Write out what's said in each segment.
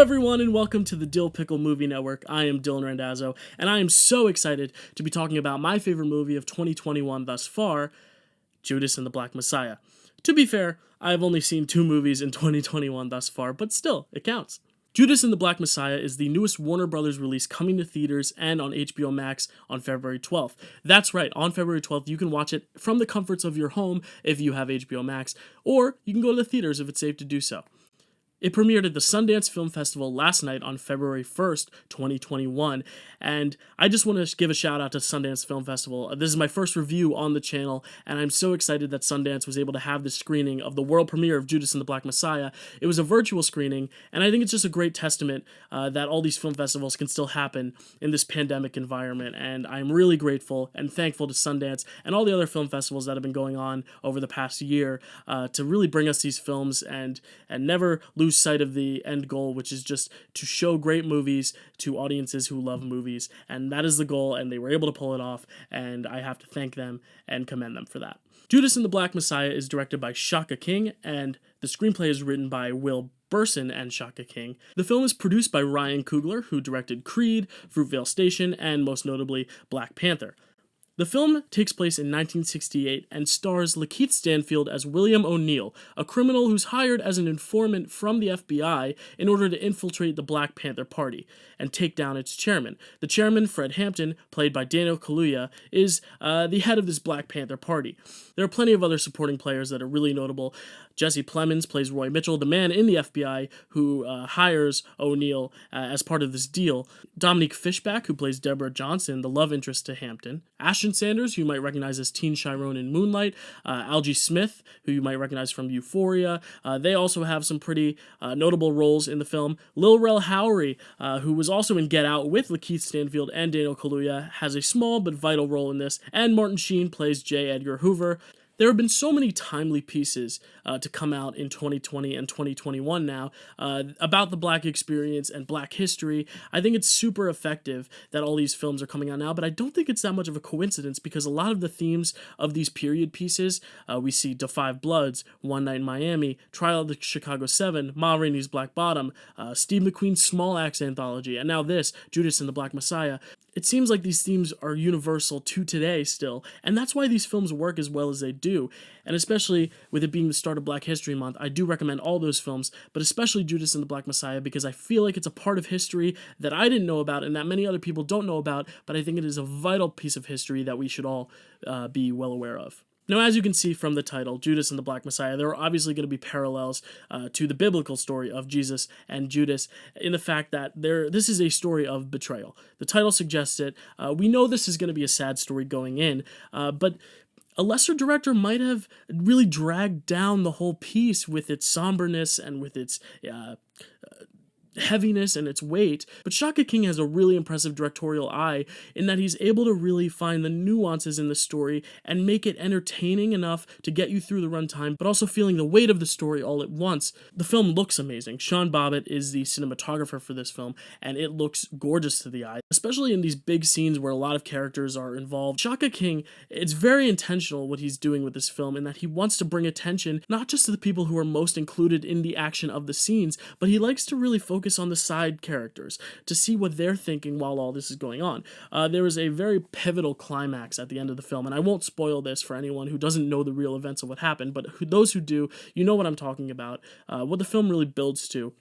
everyone, and welcome to the Dill Pickle Movie Network. I am Dylan Randazzo, and I am so excited to be talking about my favorite movie of 2021 thus far, Judas and the Black Messiah. To be fair, I have only seen 2 movies in 2021 thus far, but still, it counts. Judas and the Black Messiah is the newest Warner Brothers release coming to theaters and on HBOMAX on February 12th. That's right, on February 12th, you can watch it from the comforts of your home if you have HBO or you can go to the theaters if it's safe to do so. It premiered at the Sundance Film Festival last night on February 1st, 2021, and I just want to give a shout out to Sundance Film Festival. This is my first review on the channel, and I'm so excited that Sundance was able to have this screening of the world premiere of Judas and the Black Messiah. It was a virtual screening, and I think it's just a great testament that all these film festivals can still happen in this pandemic environment, and I'm really grateful and thankful to Sundance and all the other film festivals that have been going on over the past year to really bring us these films and never lose sight of the end goal, which is just to show great movies to audiences who love movies, and that is the goal, and they were able to pull it off, and I have to thank them and commend them for that. Judas and the Black Messiah is directed by Shaka King, and the screenplay is written by Will Burson and Shaka King. The film is produced by Ryan Coogler, who directed Creed, Fruitvale Station, and most notably Black Panther. The film takes place in 1968 and stars Lakeith Stanfield as William O'Neill, a criminal who's hired as an informant from the FBI in order to infiltrate the Black Panther Party and take down its chairman. The chairman, Fred Hampton, played by Daniel Kaluuya, is the head of this Black Panther Party. There are plenty of other supporting players that are really notable. Jesse Plemons plays Roy Mitchell, the man in the FBI who hires O'Neill as part of this deal. Dominique Fishbach, who plays Deborah Johnson, the love interest to Hampton. Ashton Sanders, who you might recognize as Teen Chiron in Moonlight. Algie Smith, who you might recognize from Euphoria. They also have some pretty notable roles in the film. Lil Rel Howery, who was also in Get Out with Lakeith Stanfield and Daniel Kaluuya, has a small but vital role in this. And Martin Sheen plays J. Edgar Hoover. There have been so many timely pieces to come out in 2020 and 2021 now about the Black experience and Black history. I think it's super effective that all these films are coming out now, but I don't think it's that much of a coincidence because a lot of the themes of these period pieces, we see Da 5 Bloods, One Night in Miami, Trial of the Chicago 7, Ma Rainey's Black Bottom, Steve McQueen's Small Axe Anthology, and now this, Judas and the Black Messiah. It seems like these themes are universal to today still, and that's why these films work as well as they do. And especially with it being the start of Black History Month, I do recommend all those films, but especially Judas and the Black Messiah because I feel like it's a part of history that I didn't know about and that many other people don't know about, but I think it is a vital piece of history that we should all be well aware of. Now, as you can see from the title, Judas and the Black Messiah, there are obviously going to be parallels to the biblical story of Jesus and Judas in the fact that this is a story of betrayal. The title suggests it. We know this is going to be a sad story going in, but a lesser director might have really dragged down the whole piece with its somberness and with its heaviness and its weight, but Shaka King has a really impressive directorial eye in that he's able to really find the nuances in the story and make it entertaining enough to get you through the runtime, but also feeling the weight of the story all at once. The film looks amazing. Sean Bobbitt is the cinematographer for this film, and it looks gorgeous to the eye, especially in these big scenes where a lot of characters are involved. Shaka King, it's very intentional what he's doing with this film in that he wants to bring attention not just to the people who are most included in the action of the scenes, but he likes to really focus on the side characters to see what they're thinking while all this is going on. There is a very pivotal climax at the end of the film, and I won't spoil this for anyone who doesn't know the real events of what happened, but those who do, you know what I'm talking about, what the film really builds to.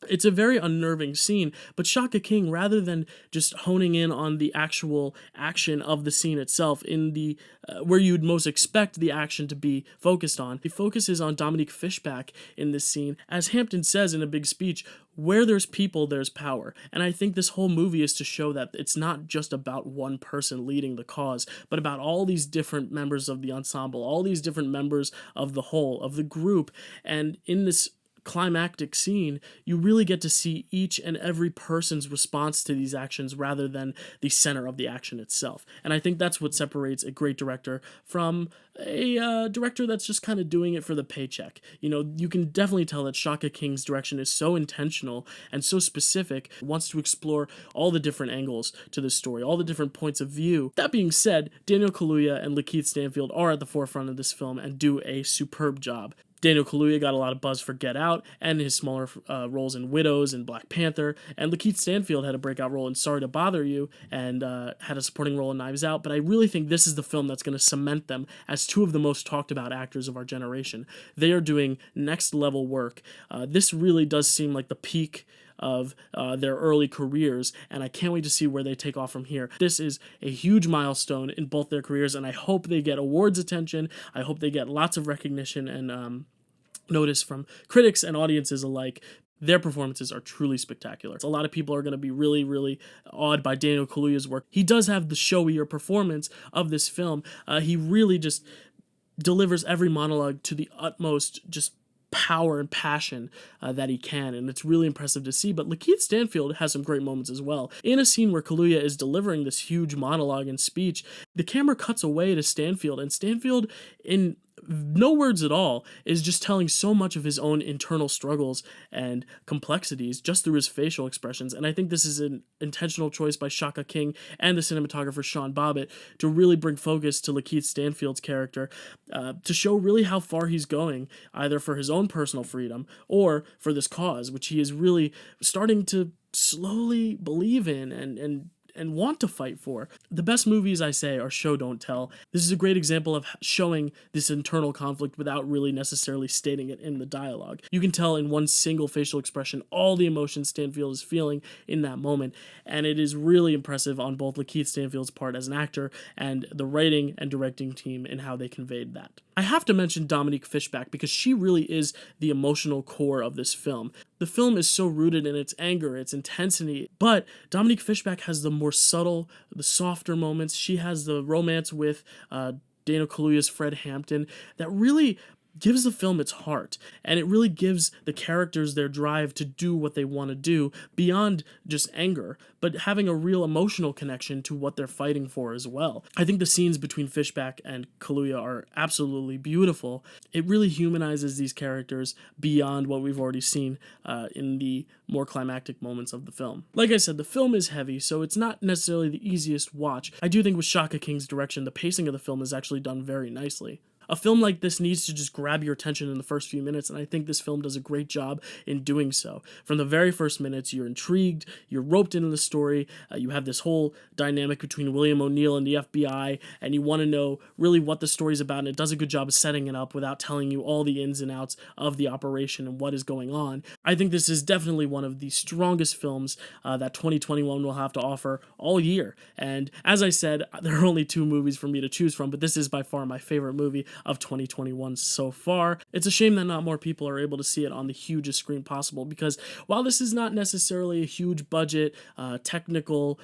It's a very unnerving scene, but Shaka King, rather than just honing in on the actual action of the scene itself in the where you'd most expect the action to be focused on, he focuses on Dominique Fishbach in this scene. As Hampton says in a big speech, where there's people, there's power. And I think this whole movie is to show that it's not just about one person leading the cause, but about all these different members of the ensemble, all these different members of the whole, of the group. And in this climactic scene, you really get to see each and every person's response to these actions rather than the center of the action itself. And I think that's what separates a great director from a director that's just kind of doing it for the paycheck. You know, you can definitely tell that Shaka King's direction is so intentional and so specific, wants to explore all the different angles to this story, all the different points of view. That being said, Daniel Kaluuya and Lakeith Stanfield are at the forefront of this film and do a superb job. Daniel Kaluuya got a lot of buzz for Get Out and his smaller roles in Widows and Black Panther, and Lakeith Stanfield had a breakout role in Sorry to Bother You and had a supporting role in Knives Out, but I really think this is the film that's going to cement them as two of the most talked about actors of our generation. They are doing next level work. This really does seem like the peak of their early careers, and I can't wait to see where they take off from here. This is a huge milestone in both their careers, and I hope they get awards attention. I hope they get lots of recognition and notice from critics and audiences alike. Their performances are truly spectacular. A lot of people are going to be really, really awed by Daniel Kaluuya's work. He does have the showier performance of this film. He really just delivers every monologue to the utmost just power and passion that he can, and it's really impressive to see. But Lakeith Stanfield has some great moments as well. In a scene where Kaluuya is delivering this huge monologue and speech, the camera cuts away to Stanfield, and Stanfield, in no words at all, is just telling so much of his own internal struggles and complexities just through his facial expressions. And I think this is an intentional choice by Shaka King and the cinematographer Sean Bobbitt to really bring focus to Lakeith Stanfield's character, to show really how far he's going, either for his own personal freedom or for this cause, which he is really starting to slowly believe in and want to fight for. The best movies, I say, are show don't tell. This is a great example of showing this internal conflict without really necessarily stating it in the dialogue. You can tell in one single facial expression all the emotions Stanfield is feeling in that moment, and it is really impressive on both Lakeith Stanfield's part as an actor and the writing and directing team in how they conveyed that. I have to mention Dominique Fishbach because she really is the emotional core of this film. The film is so rooted in its anger, its intensity, but Dominique Fishbach has the more subtle, the softer moments. She has the romance with Daniel Kaluuya's Fred Hampton that really gives the film its heart, and it really gives the characters their drive to do what they want to do beyond just anger, but having a real emotional connection to what they're fighting for as well. I think the scenes between Fishbach and Kaluuya are absolutely beautiful. It really humanizes these characters beyond what we've already seen in the more climactic moments of the film. Like I said, the film is heavy, so it's not necessarily the easiest watch. I do think with Shaka King's direction, the pacing of the film is actually done very nicely. A film like this needs to just grab your attention in the first few minutes, and I think this film does a great job in doing so. From the very first minutes, you're intrigued, you're roped into the story, you have this whole dynamic between William O'Neill and the FBI, and you want to know really what the story's about, and it does a good job of setting it up without telling you all the ins and outs of the operation and what is going on. I think this is definitely one of the strongest films that 2021 will have to offer all year, and as I said, there are only 2 movies for me to choose from, but this is by far my favorite movie of 2021 so far. It's a shame that not more people are able to see it on the hugest screen possible, because while this is not necessarily a huge budget, technical,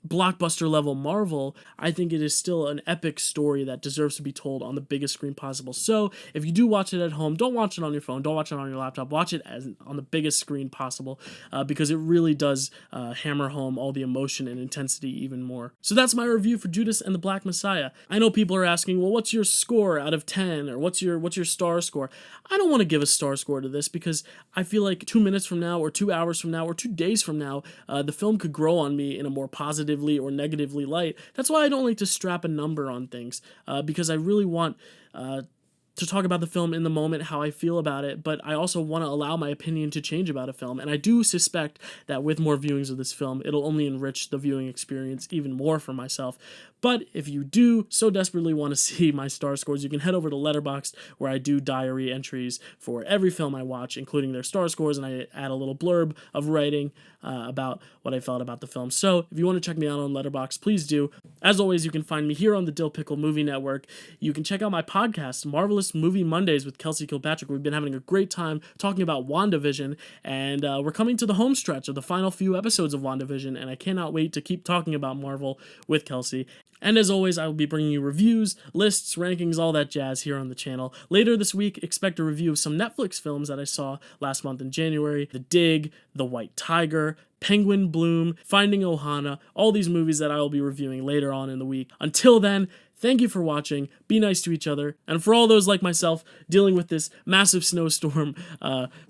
blockbuster level Marvel, I think it is still an epic story that deserves to be told on the biggest screen possible. So if you do watch it at home, don't watch it on your phone, don't watch it on your laptop, watch it on the biggest screen possible, because it really does hammer home all the emotion and intensity even more. So that's my review for Judas and the Black Messiah. I know people are asking, well, what's your score out of 10, or what's your star score? I don't want to give a star score to this because I feel like 2 minutes from now, or 2 hours from now, or 2 days from now, the film could grow on me in a more positively or negatively light. That's why I don't like to strap a number on things, because I really want to talk about the film in the moment, how I feel about it, but I also want to allow my opinion to change about a film, and I do suspect that with more viewings of this film, it'll only enrich the viewing experience even more for myself. But if you do so desperately want to see my star scores, you can head over to Letterboxd, where I do diary entries for every film I watch, including their star scores, and I add a little blurb of writing about what I felt about the film. So if you want to check me out on Letterboxd, please do. As always, you can find me here on the Dill Pickle Movie Network. You can check out my podcast, Marvelous Movie Mondays with Kelsey Kilpatrick. We've been having a great time talking about WandaVision, and we're coming to the home stretch of the final few episodes of WandaVision, and I cannot wait to keep talking about Marvel with Kelsey. And as always, I will be bringing you reviews, lists, rankings, all that jazz here on the channel. Later this week, expect a review of some Netflix films that I saw last month in January. The Dig, The White Tiger, Penguin Bloom, Finding Ohana, all these movies that I will be reviewing later on in the week. Until then, thank you for watching, be nice to each other, and for all those like myself dealing with this massive snowstorm,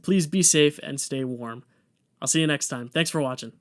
please be safe and stay warm. I'll see you next time. Thanks for watching.